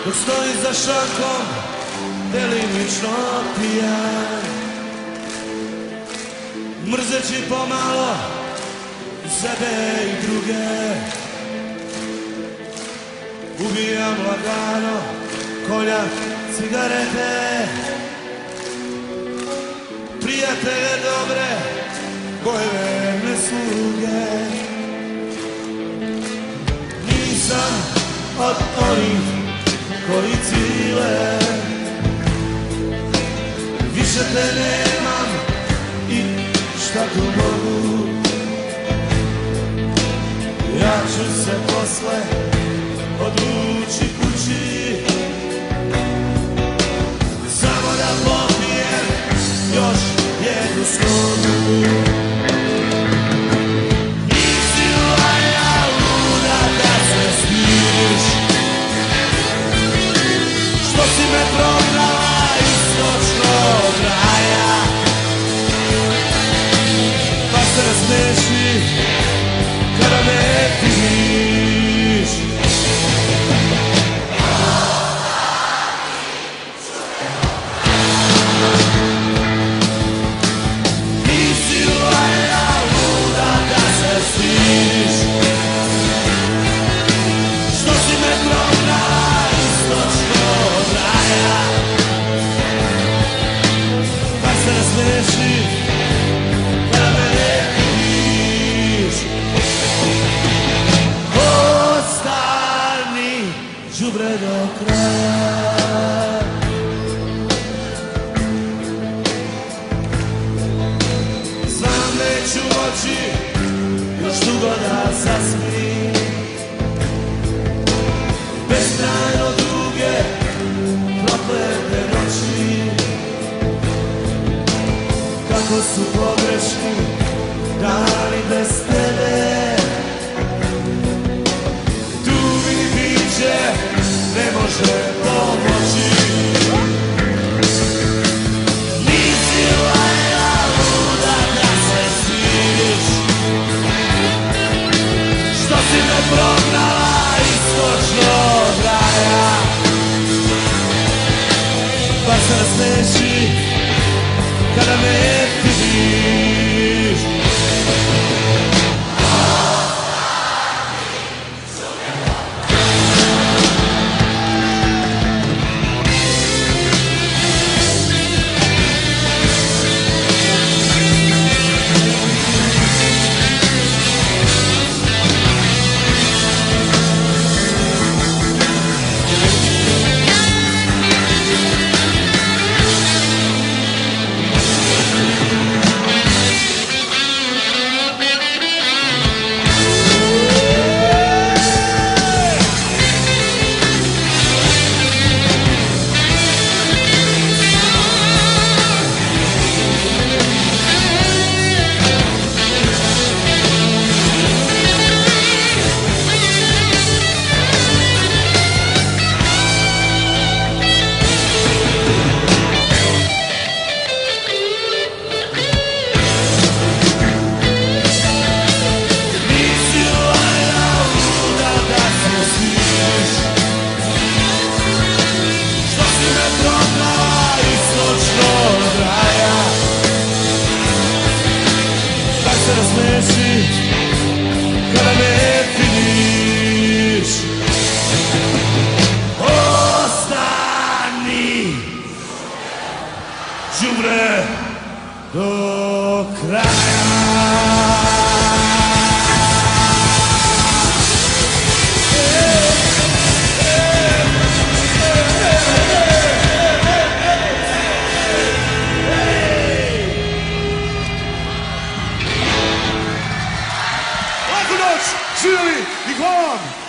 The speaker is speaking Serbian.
dok stoji za šankom, delimično pijan, mrzeći pomalo sebe i druge. Ubijam lagano konjak, cigarete, prijatelje dobre, koje verne sluge. Nisam od onih koji cile, više te nemam i šta tu mogu. Ja ću se posle odvući kući, samo da popijem još jednu slogu. Nisi valjda luda da se smiješ, što si me prognala istočnog raja, pa se nasmeši kada me vidiš. Nisi valjda luda da se stidiš, što si me prognala istočnog raja, pa se nasmeši kada me vidiš. Ostani đubre do kraja. Znam neću moći još dugo da zaspim, beskrajno duge proklete noći, kako su pogrešni dani bez tebe. Ne može pomoći. Nisi valjda luda da se stidiš, što si me prognala istočnog raja, pa se nasmeši kada me vidiš. Kada me vidiš, ostani đubre do kraja. Živjeli i hvala vam!